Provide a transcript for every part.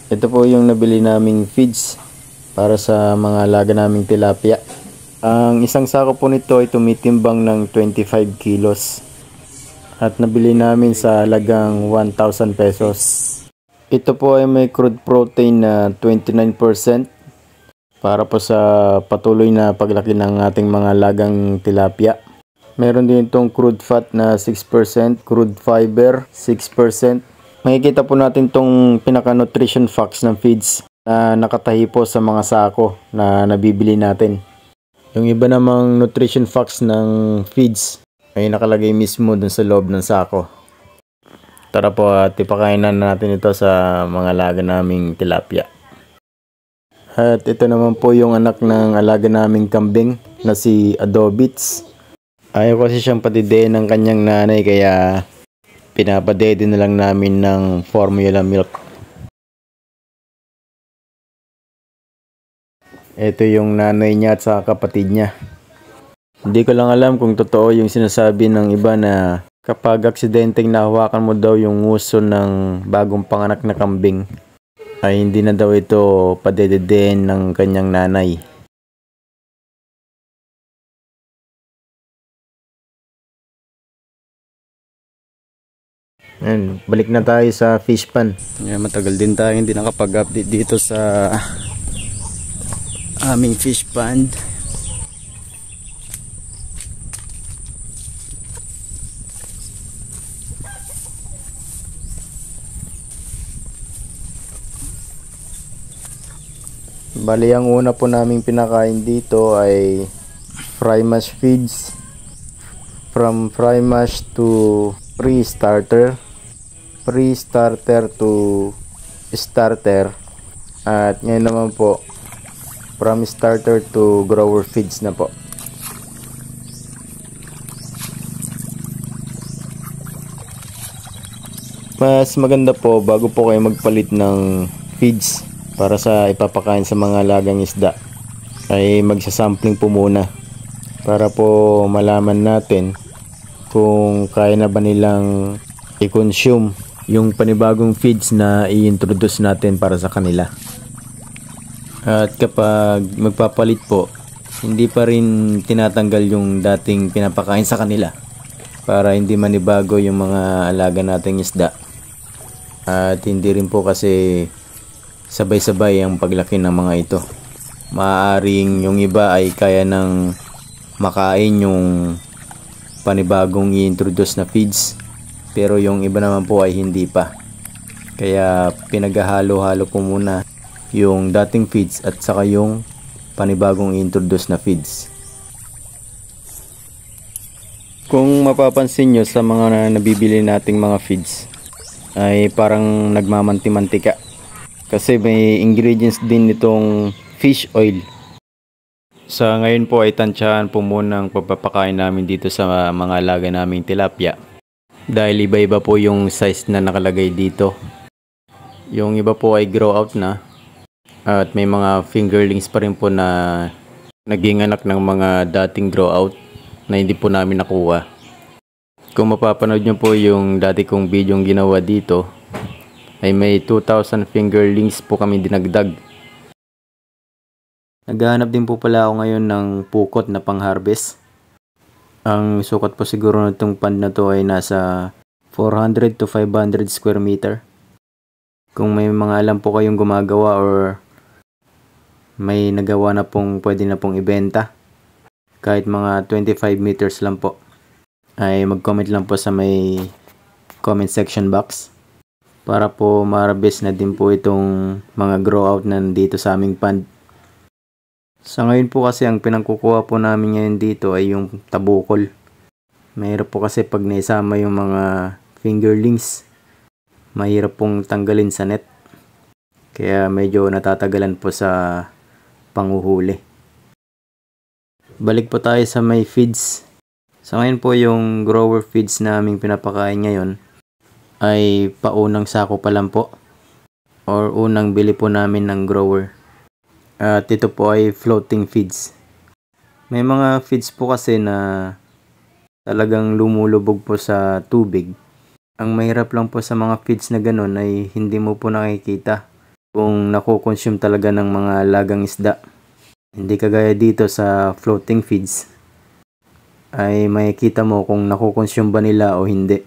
Ito po yung nabili naming feeds para sa mga alaga naming tilapia. Ang isang sako po nito ay tumitimbang ng 25 kilos. At nabili namin sa halagang 1,000 pesos. Ito po ay may crude protein na 29% para po sa patuloy na paglaki ng ating mga alagang tilapia. Meron din itong crude fat na 6%, crude fiber 6%. Makikita po natin itong pinaka-nutrition facts ng feeds na nakatahi po sa mga sako na nabibili natin. Yung iba namang nutrition facts ng feeds ay nakalagay mismo dun sa loob ng sako. Tara po at ipakainan natin ito sa mga alaga naming tilapia. At ito naman po yung anak ng alaga naming kambing na si Adobits. Ayaw kasi siyang patidein ng kanyang nanay kaya pinapadede na lang namin ng formula milk. Ito yung nanay niya at sa kapatid niya. Hindi ko lang alam kung totoo yung sinasabi ng iba na kapag aksidenteng nahawakan mo daw yung nguso ng bagong panganak na kambing, ay hindi na daw ito padededein ng kanyang nanay. Ayan, balik na tayo sa fish pan. Ayan, matagal din tayo hindi nakapag-update dito sa aming fish pond. Bali, ang una po naming pinakain dito ay fry mash feeds. From fry mash to pre-starter, pre-starter to starter, at ngayon naman po from starter to grower feeds na po. Mas maganda po bago po kayo magpalit ng feeds para sa ipapakain sa mga alagang isda ay magsasampling po muna para po malaman natin kung kaya na ba nilang i-consume yung panibagong feeds na i-introduce natin para sa kanila. At kapag magpapalit po, hindi pa rin tinatanggal yung dating pinapakain sa kanila para hindi manibago yung mga alaga nating isda. At hindi rin po kasi sabay-sabay ang paglaki ng mga ito. Maaaring yung iba ay kaya ng makain yung panibagong i-introduce na feeds, pero yung iba naman po ay hindi pa. Kaya pinaghahalo-halo po muna yung dating feeds at saka yung panibagong i-introduce na feeds. Kung mapapansin nyo sa mga nabibili nating mga feeds ay parang nagmamanti-mantika kasi may ingredients din nitong fish oil. Sa ngayon po ay tansyahan po muna ang pagpapakain namin dito sa mga alaga naming tilapia. Dahil iba-iba po yung size na nakalagay dito. Yung iba po ay grow out na. At may mga fingerlings pa rin po na naging anak ng mga dating grow out na hindi po namin nakuha. Kung mapapanood nyo po yung dati kong video yung ginawa dito, ay may 2,000 fingerlings po kami dinagdag. Naghahanap din po pala ako ngayon ng pukot na pang-harvest. Ang sukat po siguro nitong pond na to ay nasa 400 to 500 square meter. Kung may mga alam po kayong gumagawa or may nagawa na pong pwede na pong ibenta, kahit mga 25 meters lang po, ay mag-comment lang po sa may comment section box para po ma-harvest na din po itong mga grow out na dito sa aming pond. Sa ngayon po kasi ang pinangkukuha po namin ngayon dito ay yung tabukol. Mahirap po kasi pag naisama yung mga fingerlings, mahirap pong tanggalin sa net. Kaya medyo natatagalan po sa panguhuli. Balik po tayo sa may feeds. Sa ngayon po yung grower feeds na aming pinapakain ngayon ay paunang sako pa lang po or unang bili po namin ng grower. At ito po ay floating feeds. May mga feeds po kasi na talagang lumulubog po sa tubig. Ang mahirap lang po sa mga feeds na ganun ay hindi mo po nakikita kung nakukonsume talaga ng mga lagang isda. Hindi kagaya dito sa floating feeds ay makikita mo kung nakukonsume ba nila o hindi.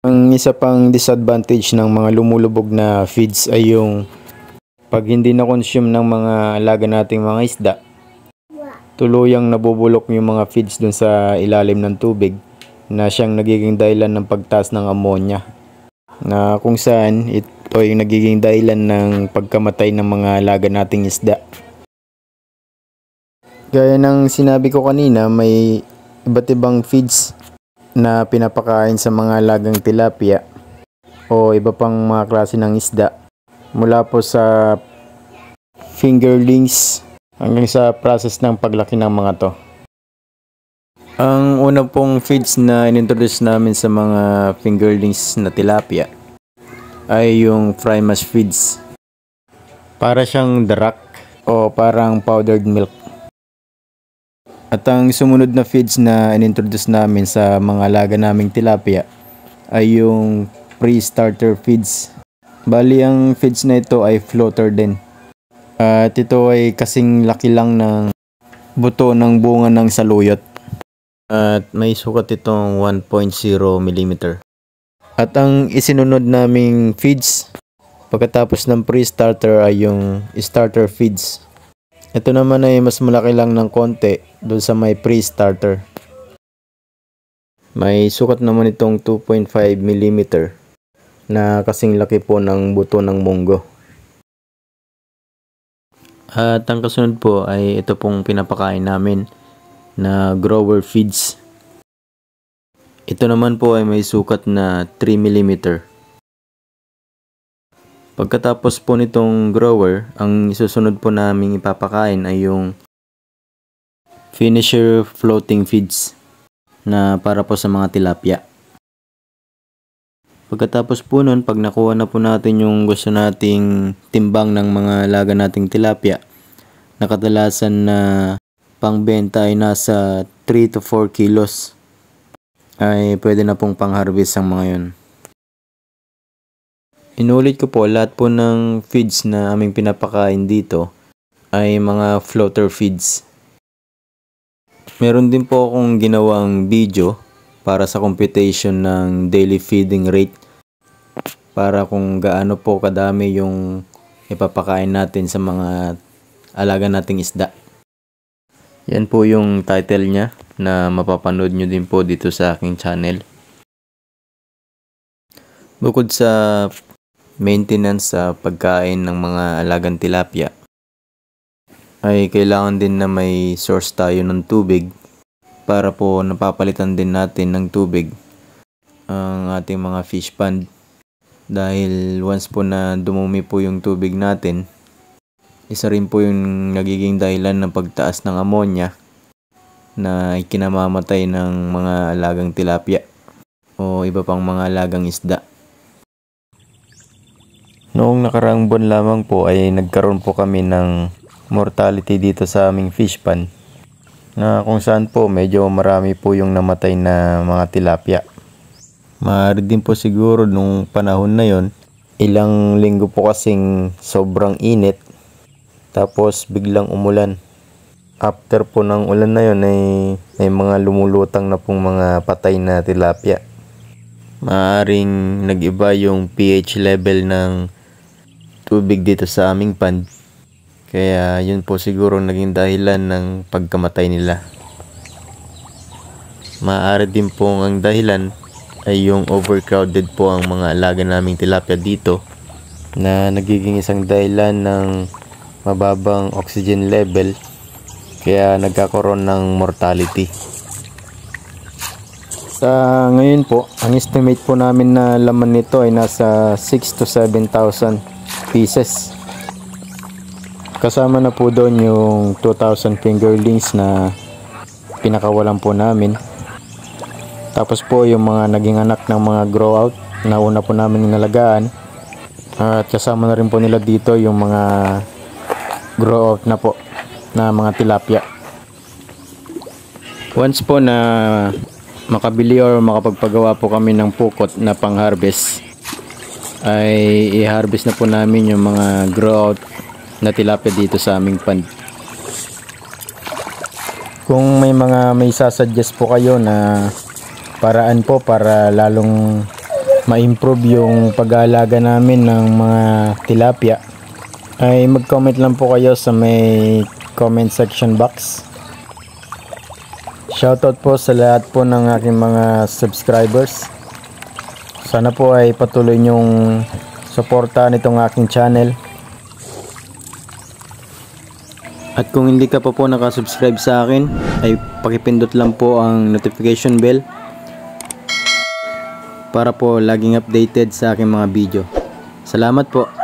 Ang isa pang disadvantage ng mga lumulubog na feeds ay yung pag hindi na-consume ng mga alaga nating mga isda, tuluyang nabubulok yung mga feeds dun sa ilalim ng tubig na siyang nagiging dahilan ng pagtaas ng ammonia, na kung saan ito ay nagiging dahilan ng pagkamatay ng mga alaga nating isda. Gaya ng sinabi ko kanina, may iba't ibang feeds na pinapakain sa mga alagang tilapia o iba pang mga klase ng isda, mula po sa fingerlings hanggang sa process ng paglaki ng mga to. Ang una pong feeds na inintroduce namin sa mga fingerlings na tilapia ay yung fry mash feeds. Para siyang darak o parang powdered milk. At ang sumunod na feeds na inintroduce namin sa mga alaga naming tilapia ay yung pre-starter feeds. Bali, ang feeds na ito ay floater din. At ito ay kasing laki lang ng buto ng bunga ng saluyot. At may sukat itong 1.0 mm. At ang isinunod naming feeds pagkatapos ng pre-starter ay yung starter feeds. Ito naman ay mas malaki lang ng konti doon sa may pre-starter. May sukat naman itong 2.5 mm na kasing laki po ng buto ng munggo. At ang kasunod po ay ito pong pinapakain namin na grower feeds. Ito naman po ay may sukat na 3 mm. Pagkatapos po nitong grower, ang isusunod po naming ipapakain ay yung finisher floating feeds na para po sa mga tilapia. Pagkatapos po nun, pag nakuha na po natin yung gusto nating timbang ng mga alaga nating tilapia, na kadalasan na pangbenta ay nasa 3 to 4 kilos, ay pwede na pong pang-harvest ang mga yun. Inulit ko po, lahat po ng feeds na aming pinapakain dito ay mga floater feeds. Meron din po akong ginawang video para sa computation ng daily feeding rate, para kung gaano po kadami yung ipapakain natin sa mga alaga nating isda. Yan po yung title niya na mapapanood nyo din po dito sa aking channel. Bukod sa maintenance sa pagkain ng mga alagang tilapia, ay kailangan din na may source tayo ng tubig, para po napapalitan din natin ng tubig ang ating mga fish pond. Dahil once po na dumumi po yung tubig natin, isa rin po yung nagiging dahilan ng pagtaas ng ammonia na ikinamamatay ng mga alagang tilapia o iba pang mga alagang isda. Noong nakaraang buwan lamang po ay nagkaroon po kami ng mortality dito sa aming fish pond, na kung saan po medyo marami po yung namatay na mga tilapia. Maaari din po siguro nung panahon na yon, ilang linggo po kasing sobrang init, tapos biglang umulan. After po ng ulan na yon ay may mga lumulutang na pong mga patay na tilapia. Maaaring nag-iba yung pH level ng tubig dito sa aming pond, kaya yun po siguro naging dahilan ng pagkamatay nila. Maaari din po ang dahilan ay yung overcrowded po ang mga alaga naming tilapia dito, na nagiging isang dahilan ng mababang oxygen level, kaya nagkakaroon ng mortality. Sa ngayon po, ang estimate po namin na laman nito ay nasa 6 to 7,000 pieces. Kasama na po doon yung 2,000 fingerlings na pinakawalan po namin. Tapos po yung mga naging anak ng mga grow out na una po namin inalagaan. At kasama na rin po nila dito yung mga grow out na po na mga tilapia. Once po na makabili or makapagpagawa po kami ng pukot na pang harvest, ay i-harvest na po namin yung mga grow out na tilapia dito sa aming pond. Kung may sasuggest po kayo na paraan po para lalong ma-improve yung pag-aalaga namin ng mga tilapia, ay mag-comment lang po kayo sa may comment section box. Shoutout po sa lahat po ng aking mga subscribers. Sana po ay patuloy nyong suportahan itong aking channel. At kung hindi ka pa po nakasubscribe sa akin, ay pakipindot lang po ang notification bell para po laging updated sa aking mga video. Salamat po.